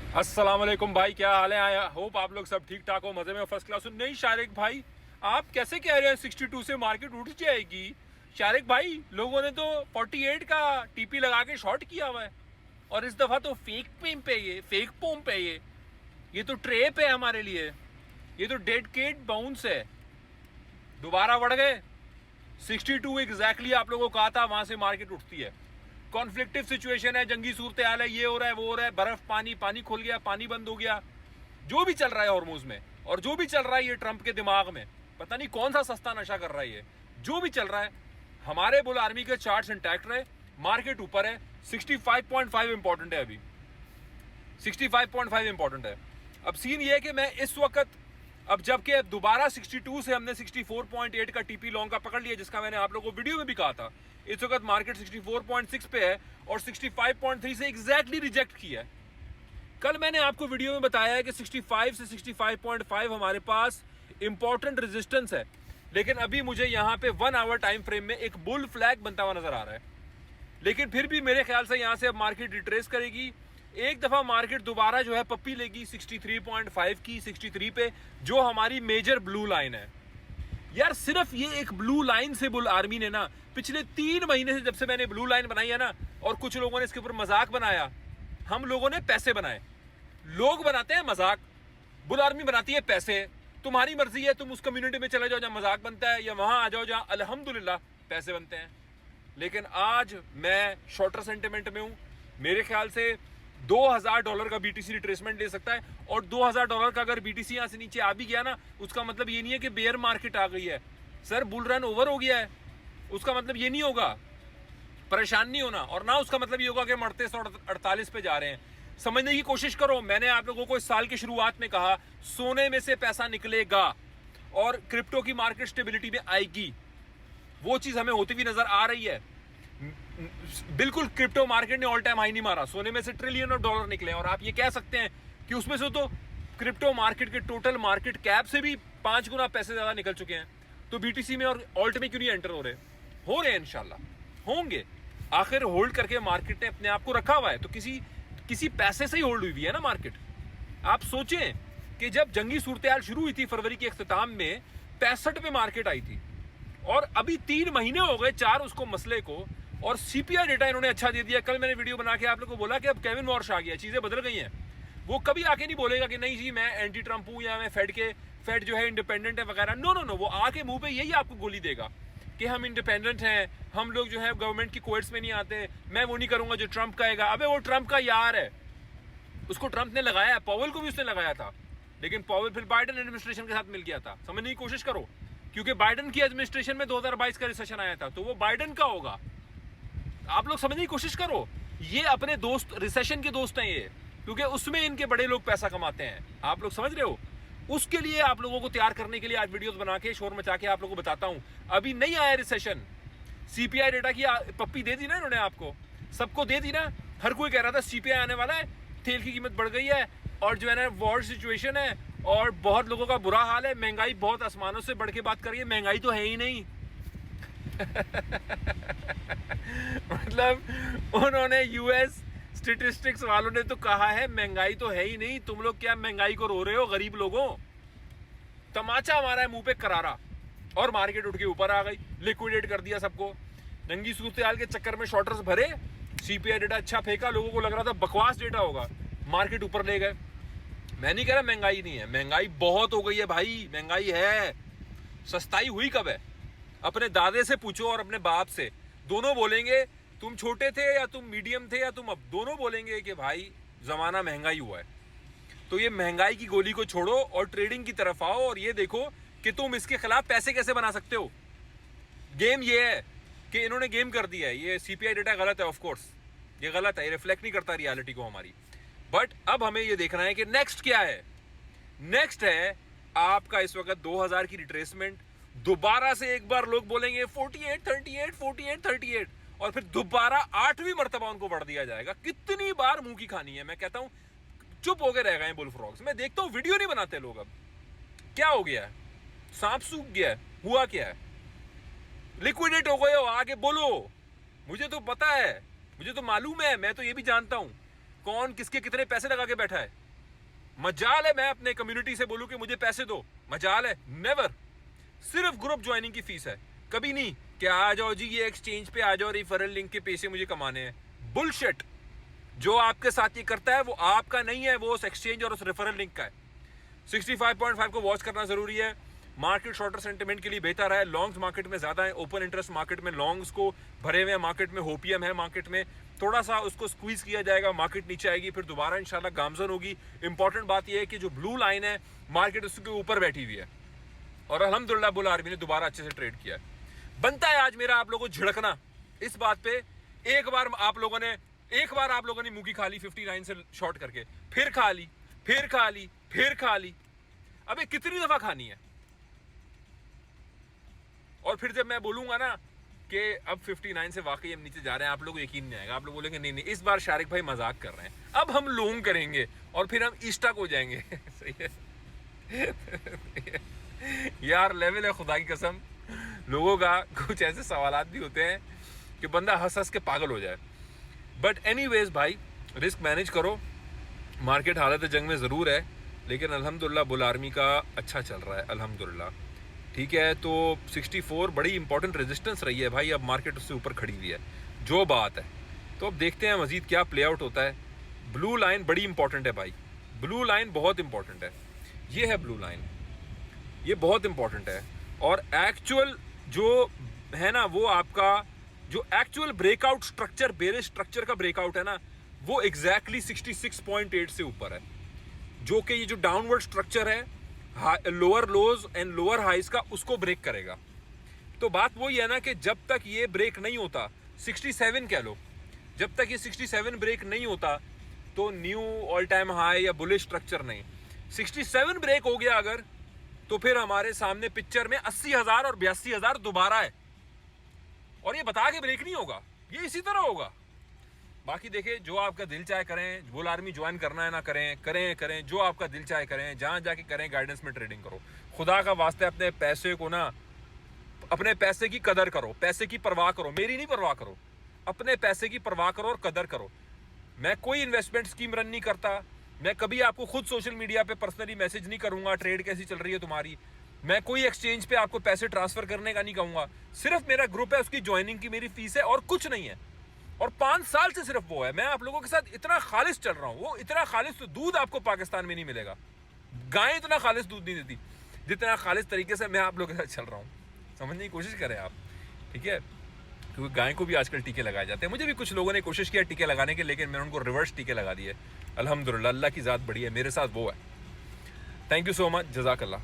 अस्सलाम वालेकुम भाई, क्या हाल है? आई होप आप लोग सब ठीक ठाक हो, मजे में, फर्स्ट क्लास हो। नहीं शारिक भाई, आप कैसे कह रहे हैं 62 से मार्केट उठ जाएगी? शारिक भाई, लोगों ने तो 48 का टीपी लगा के शॉर्ट किया हुआ है, और इस दफा तो फेक पिंप है, ये फेक पंप है, ये तो ट्रेप है हमारे लिए, ये तो डेड केट बाउंस है। दोबारा बढ़ गए 62 एग्जैक्टली आप लोगों को कहा था वहां से मार्केट उठती है। कॉन्फ्लिक्टिव सिचुएशन है, जंगी सूरत हाल है, ये हो रहा है, वो हो रहा है, बर्फ पानी पानी खुल गया, पानी बंद हो गया, जो भी चल रहा है हॉर्मोज में, और जो भी चल रहा है ये ट्रंप के दिमाग में, पता नहीं कौन सा सस्ता नशा कर रहा है ये। जो भी चल रहा है, हमारे बुल आर्मी के चार्ट्स इंटैक्ट रहे, मार्केट ऊपर है। 65.5 इंपॉर्टेंट है अभी, 65.5 इंपॉर्टेंट है। अब सीन ये है कि मैं इस वक्त, अब जबकि दोबारा 62 से हमने 64.8 का टीपी लॉन्ग का पकड़ लिया, जिसका मैंने आप लोगों को वीडियो में भी कहा था। इस वक्त मार्केट 64.6 पे है और 65.3 से एग्जैक्टली रिजेक्ट किया है। कल मैंने आपको वीडियो में बताया है कि 65 से 65.5 हमारे पास इंपॉर्टेंट रेजिस्टेंस है, लेकिन अभी मुझे यहां पे 1 आवर टाइम फ्रेम में एक बुल फ्लैग बनता हुआ नजर आ रहा है। लेकिन फिर भी मेरे ख्याल से यहां से अब मार्केट रिट्रेस करेगी। एक दफा मार्केट दोबारा जो है पप्पी लेगी 63.5 की, 63 पे, जो हमारी मेजर ब्लू लाइन है। यार सिर्फ ये एक ब्लू लाइन से बुल आर्मी ने ना पिछले 3 महीने से, जब से मैंने ब्लू लाइन बनाई है ना, और कुछ लोगों ने इसके ऊपर मजाक बनाया, हम लोगों ने पैसे बनाए। लोग बनाते हैं मजाक, बुल आर्मी बनाती है पैसे। तुम्हारी मर्जी है, तुम उस कम्युनिटी में चले जाओ जहां मजाक बनता है, या वहां आ जाओ जहां अल्हम्दुलिल्लाह पैसे बनते हैं। लेकिन आज मैं शॉर्टर सेंटिमेंट में हूं। मेरे ख्याल से $2000 का बीटीसी रिट्रेसमेंट ले सकता है, और $2000 का अगर बीटीसी यहां से नीचे आ भी गया ना, उसका मतलब ये नहीं है कि बेयर मार्केट आ गई है, सर बुल रन ओवर हो गया है। उसका मतलब ये नहीं होगा, परेशान नहीं होना, और ना उसका मतलब ये होगा कि मरते 148 पे जा रहे हैं। समझने की कोशिश करो, मैंने आप लोगों को इस साल की शुरुआत में कहा सोने में से पैसा निकलेगा और क्रिप्टो की मार्केट स्टेबिलिटी में आएगी। वो चीज हमें होती हुई नजर आ रही है। बिल्कुल क्रिप्टो मार्केट ने ऑल टाइम हाई नहीं मारा, सोने में से ट्रिलियन ऑफ डॉलर निकले, और आप ये कह सकते हैं कि उसमें से तो क्रिप्टो मार्केट के टोटल मार्केट कैप से भी 5 गुना पैसे ज्यादा निकल चुके हैं। तो बीटीसी में और ऑल्ट में क्यों नहीं एंटर हो रहे हैं? इंशाल्लाह होंगे। आखिर होल्ड करके मार्केट ने अपने आप को रखा हुआ है, तो किसी पैसे से ही होल्ड हुई है ना मार्केट। आप सोचें कि जब जंगी सूरत शुरू हुई थी फरवरी के इख्तिताम में, 65 पे मार्केट आई थी, और अभी 3 महीने हो गए 4 उसको मसले को, और सीपीआई डेटा इन्होंने अच्छा दे दिया। कल मैंने वीडियो बना के आप लोगों को बोला कि अब केविन वॉर्श आ गया, चीजें बदल गई हैं। वो कभी आके नहीं बोलेगा कि नहीं जी मैं एंटी ट्रंप हूं, या मैं फेड जो है इंडिपेंडेंट है वगैरह। नो नो नो, वो आके मुंह पे यही आपको गोली देगा कि हम इंडिपेंडेंट हैं, हम लोग जो है गवर्नमेंट की कोर्ट्स में नहीं आते, मैं वो नहीं करूंगा जो ट्रंप कहेगा। अबे वो ट्रंप का यार है, उसको ट्रंप ने लगाया है, पॉवेल को भी उसने लगाया था, लेकिन पॉवेल फिर बाइडेन एडमिनिस्ट्रेशन के साथ मिल गया था। समझने की कोशिश करो, क्योंकि बाइडेन की एडमिनिस्ट्रेशन में 2022 का रिसेशन आया था, तो वो बाइडेन का होगा। आप लोग समझने की कोशिश करो, ये अपने दोस्त, रिसेशन के दोस्त हैं ये, क्योंकि उसमें इनके बड़े लोग पैसा कमाते हैं। आप लोग समझ रहे हो? उसके लिए आप लोगों को तैयार करने के लिए आज वीडियोस बना के शोर मचा के आप लोगों को बताता हूं। अभी नहीं आया रिसेशन, सीपीआई डेटा की पप्पी दे दी ना इन्होंने, आपको सबको दे दी ना। हर कोई कह रहा था सीपीआई आने वाला है, तेल की कीमत बढ़ गई है, और जो है ना वॉर सिचुएशन है, और बहुत लोगों का बुरा हाल है, महंगाई बहुत आसमानों से बढ़ के बात कर रही है। महंगाई तो है ही नहीं। मतलब उन्होंने यूएस स्टेटिस्टिक्स वालों ने तो कहा है महंगाई तो है ही नहीं, तुम लोग क्या महंगाई को रो रहे हो गरीब लोगों। तमाचा मारा है मुंह पे करारा, और मार्केट उठ के ऊपर आ गई, लिक्विडेट कर दिया सबको। नंगी सूरत हाल के चक्कर में शॉर्टर्स भरे, सीपीआई डेटा अच्छा फेंका, लोगों को लग रहा था बकवास डेटा होगा, मार्केट ऊपर ले गए। मैं नहीं कह रहा महंगाई नहीं है, महंगाई बहुत हो गई है भाई, महंगाई है। सस्ताई हुई कब है? अपने दादे से पूछो और अपने बाप से, दोनों बोलेंगे, तुम छोटे थे या तुम मीडियम थे या तुम, अब दोनों बोलेंगे कि भाई जमाना महंगाई हुआ है। तो ये महंगाई की गोली को छोड़ो और ट्रेडिंग की तरफ आओ, और ये देखो कि तुम इसके खिलाफ पैसे कैसे बना सकते हो। गेम ये है कि इन्होंने गेम कर दिया है। ये सीपीआई डेटा गलत है, ऑफ कोर्स ये गलत है, ये रिफ्लेक्ट नहीं करता रियलिटी को हमारी। बट अब हमें ये देखना है कि नेक्स्ट क्या है। नेक्स्ट है आपका इस वक्त 2000 की रिट्रेसमेंट। दोबारा से एक बार लोग बोलेंगे 48 38 48 38, और फिर दोबारा 8वीं मर्तबा उनको बढ़ दिया जाएगा। कितनी बार मुंह की खानी है? मैं कहता हूं चुप हो गए रह गए बुल फ्रॉग्स। मैं देखता हूं वीडियो नहीं बनाते लोग। अब क्या हो गया है? सांप सूख गया है? हुआ क्या है? लिक्विडेट हो गए हो, आगे बोलो। मुझे तो पता है, मुझे तो मालूम है, मैं तो ये भी जानता हूं कौन किसके कितने पैसे लगा के बैठा है? मजाल है मैं अपने कम्युनिटी से बोलूं कि मुझे पैसे दो, मजाल है? नेवर। सिर्फ ग्रुप ज्वाइनिंग की फीस है, कभी नहीं कि आ जाओ जी ये एक्सचेंज पे आ जाओ, रेफरल लिंक के पैसे मुझे कमाने हैं। बुलशिट। जो आपके साथ ये करता है वो आपका नहीं है, वो उस एक्सचेंज और उस रेफरल लिंक का है। 65.5 को वॉच करना जरूरी है। मार्केट शॉर्टर सेंटिमेंट के लिए बेहतर है। लॉन्ग्स मार्केट में ज्यादा है, ओपन इंटरेस्ट मार्केट में लॉन्ग्स को भरे हुए मार्केट में, होपीएम है मार्केट में, थोड़ा सा उसको स्क्वीज किया जाएगा, मार्केट नीचे आएगी, फिर दोबारा इंशाल्लाह गामजन होगी। इंपॉर्टेंट बात यह है कि जो ब्लू लाइन है मार्केट उसके ऊपर बैठी हुई है और अल्हम्दुलिल्लाह बुल आर्मी ने दोबारा अच्छे से ट्रेड किया है। बनता है आज मेरा आप लोगों को झिड़कना इस बात पे। एक बार आप लोगों ने मुंह की खा ली 59 से शॉर्ट करके, फिर खा ली, फिर खा ली, फिर खा ली। अबे कितनी दफा खानी है? और फिर जब मैं बोलूंगा ना कि अब 59 से वाकई हम नीचे जा रहे हैं, आप लोगों को यकीन नहीं आएगा, आप लोग बोलेंगे नहीं इस बार शारिक भाई मजाक कर रहे हैं, अब हम लॉन्ग करेंगे और फिर हम ईस्टा को जाएंगे। सही है यार, लेवल है खुदा की कसम। लोगों का कुछ ऐसे सवालात भी होते हैं कि बंदा हंस हंस के पागल हो जाए। बट एनीवेज भाई, रिस्क मैनेज करो। मार्केट हालत जंग में ज़रूर है, लेकिन अल्हम्दुलिल्लाह बुल आर्मी का अच्छा चल रहा है अल्हम्दुलिल्लाह। ठीक है, तो 64 बड़ी इंपॉर्टेंट रेजिस्टेंस रही है भाई, अब मार्केट उससे ऊपर खड़ी हुई है, जो बात है। तो अब देखते हैं मजीद क्या प्ले आउट होता है। ब्लू लाइन बड़ी इंपॉर्टेंट है भाई, ब्लू लाइन बहुत इंपॉर्टेंट है। ये है ब्लू लाइन, ये बहुत इंपॉर्टेंट है। और एक्चुअल जो है ना, वो आपका जो actual breakout structure, bearish structure का ब्रेकआउट है ना, वो एग्जैक्टली 66.8 से ऊपर है, जो कि ये जो डाउनवर्ड स्ट्रक्चर है lower lows and lower highs का, उसको ब्रेक करेगा। तो बात वही है ना कि जब तक ये ब्रेक नहीं होता, 67 कह लो, जब तक ये 67 ब्रेक नहीं होता तो न्यू ऑल टाइम हाई या बुलिश स्ट्रक्चर नहीं। 67 ब्रेक हो गया अगर, तो फिर हमारे सामने पिक्चर में 80,000 और 82,000 दोबारा है, और ये बता के ब्रेक नहीं होगा, ये इसी तरह होगा। बाकी देखिए, जो आपका दिल चाहे करें, बुल आर्मी ज्वाइन करना है ना करें, जो आपका दिल चाहे करें, जहां जाके करें, गाइडेंस में ट्रेडिंग करो। खुदा का वास्ते अपने पैसे को ना, अपने पैसे की कदर करो, पैसे की परवाह करो, मेरी नहीं परवाह करो, अपने पैसे की परवाह करो और कदर करो। मैं कोई इन्वेस्टमेंट स्कीम रन नहीं करता, मैं कभी आपको खुद सोशल मीडिया पे पर्सनली मैसेज नहीं करूंगा ट्रेड कैसी चल रही है तुम्हारी, मैं कोई एक्सचेंज पे आपको पैसे ट्रांसफर करने का नहीं कहूंगा। सिर्फ मेरा ग्रुप है, उसकी ज्वाइनिंग की मेरी फीस है और कुछ नहीं है, और 5 साल से सिर्फ वो है। मैं आप लोगों के साथ इतना खालिश चल रहा हूँ, वो इतना खालिश तो दूध आपको पाकिस्तान में नहीं मिलेगा। गाय इतना खालिश दूध नहीं देती जितना खालिश तरीके से मैं आप लोगों के साथ चल रहा हूँ। समझने की कोशिश करें आप, ठीक है? क्योंकि गाय को भी आजकल टीके लगाए जाते हैं। मुझे भी कुछ लोगों ने कोशिश किया टीके लगाने के, लेकिन मैंने उनको रिवर्स टीके लगा दिए। अल्हम्दुलिल्लाह, अल्लाह की ज़ात बड़ी है, मेरे साथ वो है। थैंक यू सो मच, जज़ाकल्लाह।